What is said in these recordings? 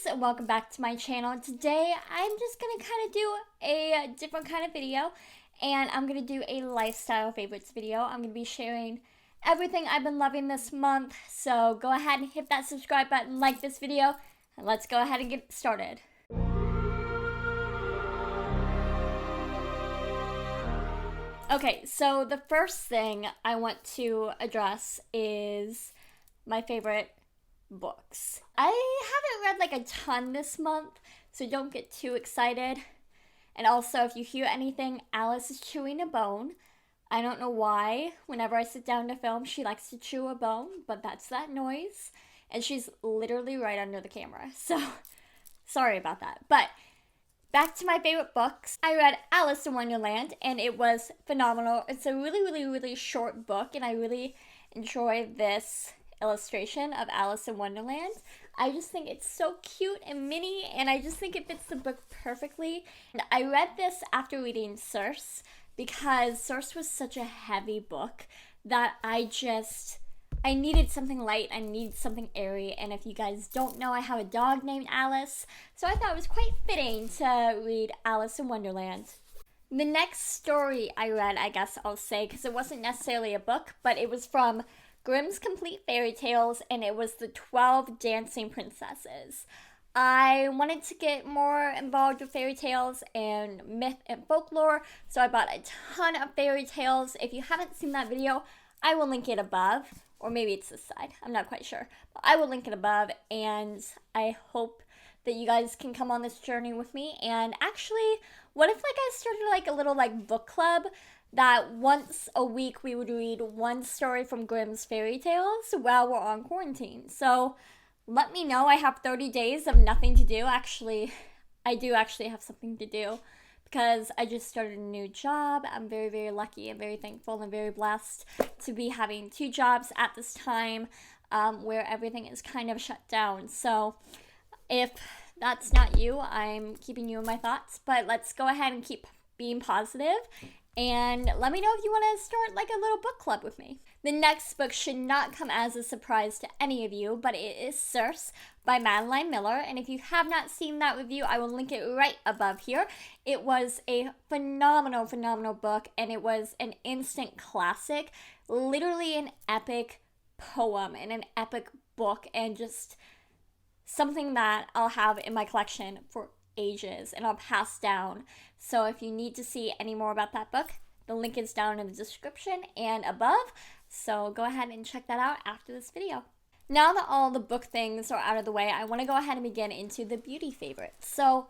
friends, and welcome back to my channel. Today I'm just gonna kind of do a different kind of video, and I'm gonna do a lifestyle favorites video. I'm gonna be sharing everything I've been loving this month, so go ahead and hit that subscribe button, like this video, and let's go ahead and get started. Okay, so the first thing I want to address is my favorite books. I haven't read like a ton this month, so don't get too excited. And also, if you hear anything, Alice is chewing a bone. I don't know why. Whenever I sit down to film, she likes to chew a bone, but that's that noise. And she's literally right under the camera, so sorry about that. But back to my favorite books. I read Alice in Wonderland, and it was phenomenal. It's a really short book, and I really enjoy this illustration of Alice in Wonderland. I just think it's so cute and mini, and I just think it fits the book perfectly. And I read this after reading Circe, because Circe was such a heavy book that I needed something light, I needed something airy, and if you guys don't know, I have a dog named Alice, so I thought it was quite fitting to read Alice in Wonderland. The next story I read, I guess I'll say, because it wasn't necessarily a book, but it was from Grimm's Complete Fairy Tales, and it was the 12 Dancing Princesses. I wanted to get more involved with fairy tales and myth and folklore, so I bought a ton of fairy tales. If you haven't seen that video, I will link it above, or maybe it's this side, I'm not quite sure. But I will link it above, and I hope that you guys can come on this journey with me. And actually, what if I started like a little book club that once a week we would read one story from Grimm's fairy tales while we're on quarantine. So let me know. I have 30 days of nothing to do. Actually, I do actually have something to do because I just started a new job. I'm very lucky and very thankful and very blessed to be having 2 jobs at this time where everything is kind of shut down. So if that's not you, I'm keeping you in my thoughts, but let's go ahead and keep being positive. And let me know if you want to start like a little book club with me. The next book should not come as a surprise to any of you, but it is Circe by Madeline Miller. And if you have not seen that review, I will link it right above here. It was a phenomenal book, and it was an instant classic. Literally an epic poem and an epic book, and just something that I'll have in my collection for ages and I'll pass down. So if you need to see any more about that book, the link is down in the description and above, so go ahead and check that out after this video. Now that all the book things are out of the way, I want to go ahead and begin into the beauty favorites. So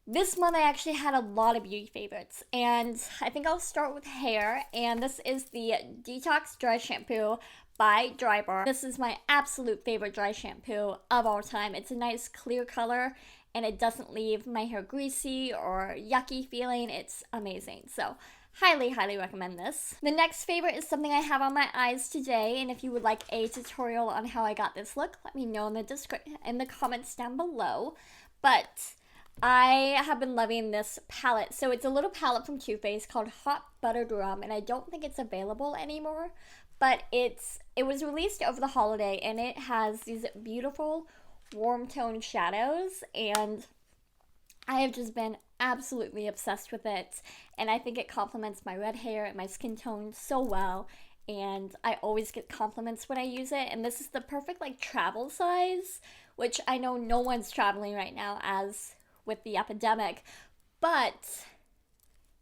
this month I actually had a lot of beauty favorites, and I think I'll start with hair, and this is the Detox Dry Shampoo by Dry Bar. This is my absolute favorite dry shampoo of all time. It's a nice clear color, and it doesn't leave my hair greasy or yucky feeling. It's amazing. So highly recommend this. The next favorite is something I have on my eyes today, and if you would like a tutorial on how I got this look, let me know in the comments down below. But I have been loving this palette. So it's a little palette from Too Faced called Hot Buttered Rum, and I don't think it's available anymore, but it was released over the holiday, and it has these beautiful warm tone shadows, and I have just been absolutely obsessed with it, and I think it complements my red hair and my skin tone so well, and I always get compliments when I use it. And this is the perfect travel size, which I know no one's traveling right now as with the epidemic, but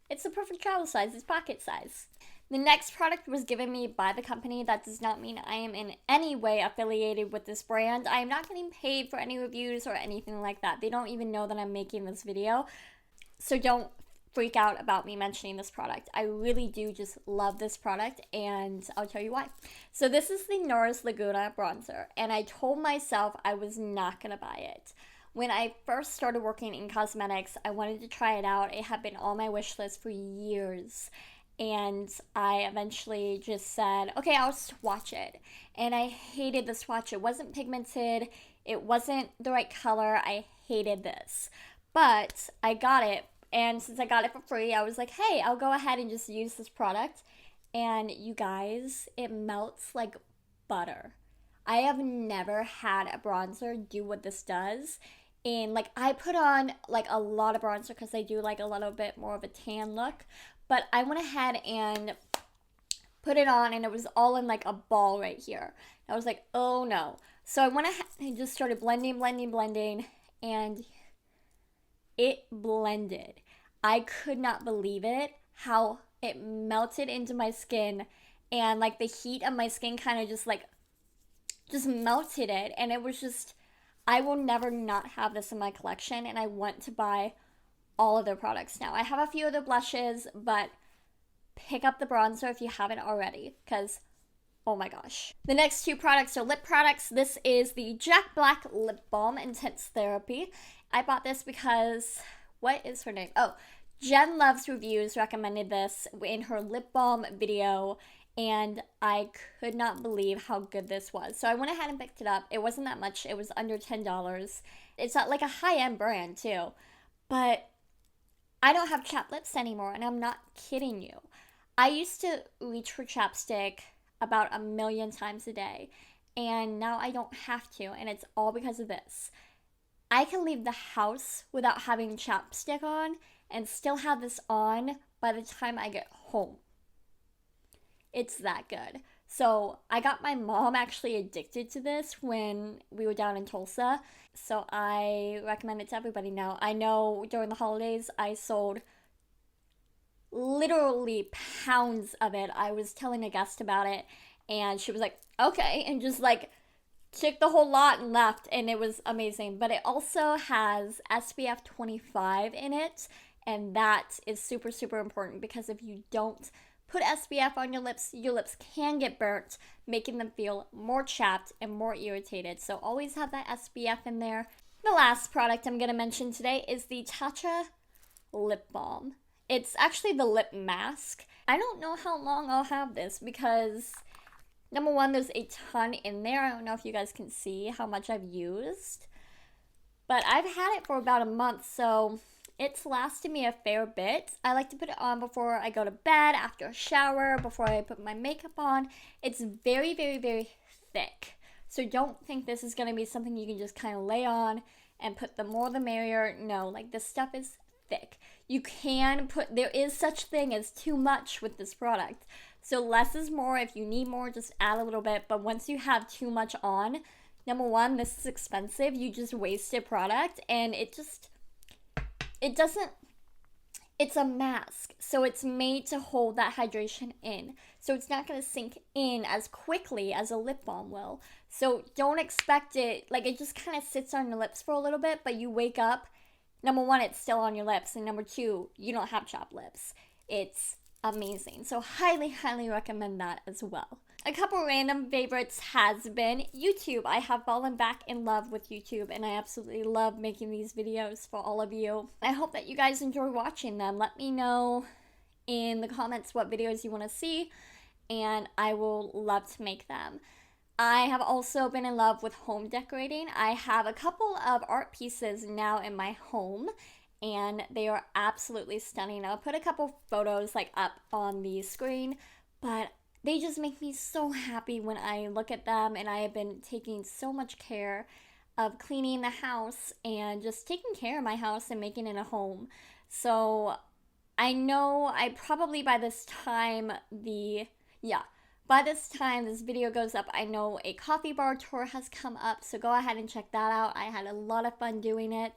it's the perfect travel size. It's pocket size. The next product was given me by the company. That does not mean I am in any way affiliated with this brand. I am not getting paid for any reviews or anything like that. They don't even know that I'm making this video, so don't freak out about me mentioning this product. I really do just love this product, and I'll tell you why. So this is the Norris Laguna bronzer, and I told myself I was not going to buy it. When I first started working in cosmetics, I wanted to try it out. It had been on my wish list for years. And I eventually just said, okay, I'll swatch it. And I hated the swatch. It wasn't pigmented. It wasn't the right color. I hated this. But I got it. And since I got it for free, I was like, hey, I'll go ahead and just use this product. And you guys, it melts like butter. I have never had a bronzer do what this does. And like I put on like a lot of bronzer because I do like a little bit more of a tan look. But I went ahead and put it on and it was all in like a ball right here. I was like, oh no. So I went ahead and just started blending, and it blended. I could not believe it, how it melted into my skin, and like the heat of my skin kind of just melted it, and it was just, I will never not have this in my collection, and I want to buy all of their products now. I have a few of their blushes, but pick up the bronzer if you haven't already, because oh my gosh. The next two products are lip products. This is the Jack Black Lip Balm Intense Therapy. I bought this because, what is her name? Oh, Jen Loves Reviews recommended this in her lip balm video, and I could not believe how good this was. So I went ahead and picked it up. It wasn't that much. It was under $10. It's not like a high-end brand too. But I don't have chapped lips anymore, and I'm not kidding you. I used to reach for chapstick about 1,000,000 times a day, and now I don't have to, and it's all because of this. I can leave the house without having chapstick on and still have this on by the time I get home. It's that good. So I got my mom actually addicted to this when we were down in Tulsa, so I recommend it to everybody now. I know during the holidays I sold literally pounds of it. I was telling a guest about it, and she was like, okay, and just like took the whole lot and left, and it was amazing. But it also has SPF 25 in it, and that is super, super important, because if you don't put SPF on your lips can get burnt, making them feel more chapped and more irritated. So always have that SPF in there. The last product I'm going to mention today is the Tatra Lip Balm. It's actually the lip mask. I don't know how long I'll have this because, number one, there's a ton in there. I don't know if you guys can see how much I've used. But I've had it for about a month, so it's lasted me a fair bit. I like to put it on before I go to bed, after a shower, before I put my makeup on. It's very, very, very thick. So don't think this is going to be something you can just kind of lay on and put the more the merrier. No, like this stuff is thick. You can put, there is such thing as too much with this product. So less is more. If you need more, just add a little bit. But once you have too much on, number one, this is expensive. You just wasted product, and it doesn't, it's a mask. So it's made to hold that hydration in. So it's not going to sink in as quickly as a lip balm will. So don't expect it, like it just kind of sits on your lips for a little bit, but you wake up, number one, it's still on your lips, and number two, you don't have chapped lips. It's amazing. So highly, highly recommend that as well. A couple random favorites has been YouTube. I have fallen back in love with YouTube, and I absolutely love making these videos for all of you. I hope that you guys enjoy watching them. Let me know in the comments what videos you want to see, and I will love to make them. I have also been in love with home decorating. I have a couple of art pieces now in my home, and they are absolutely stunning. I'll put a couple photos like up on the screen, but they just make me so happy when I look at them, and I have been taking so much care of cleaning the house and just taking care of my house and making it a home. So I know I probably by this time this video goes up, I know a coffee bar tour has come up, so go ahead and check that out. I had a lot of fun doing it.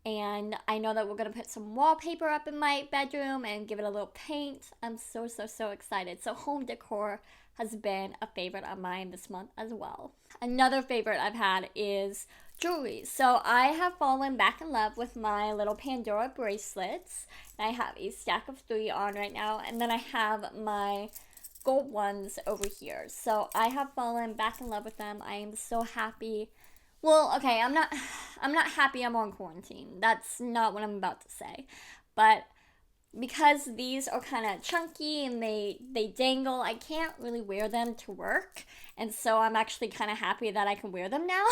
And I know that we're going to put some wallpaper up in my bedroom and give it a little paint. I'm so, so, so excited. So home decor has been a favorite of mine this month as well. Another favorite I've had is jewelry. So I have fallen back in love with my little Pandora bracelets. I have a stack of 3 on right now. And then I have my gold ones over here. So I have fallen back in love with them. I am so happy. Well, okay, I'm not happy I'm on quarantine. That's not what I'm about to say. But because these are kind of chunky and they dangle, I can't really wear them to work. And so I'm actually kind of happy that I can wear them now.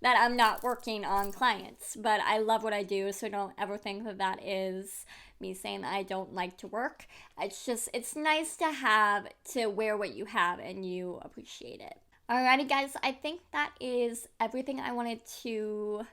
That I'm not working on clients. But I love what I do, so don't ever think that that is me saying that I don't like to work. It's just, it's nice to have, to wear what you have and you appreciate it. Alrighty, guys, I think that is everything I wanted to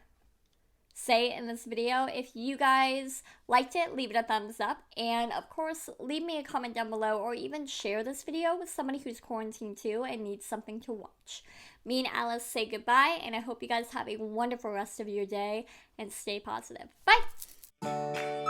say in this video. If you guys liked it, leave it a thumbs up, and of course leave me a comment down below, or even share this video with somebody who's quarantined too and needs something to watch. Me and Alice say goodbye, and I hope you guys have a wonderful rest of your day and stay positive. Bye!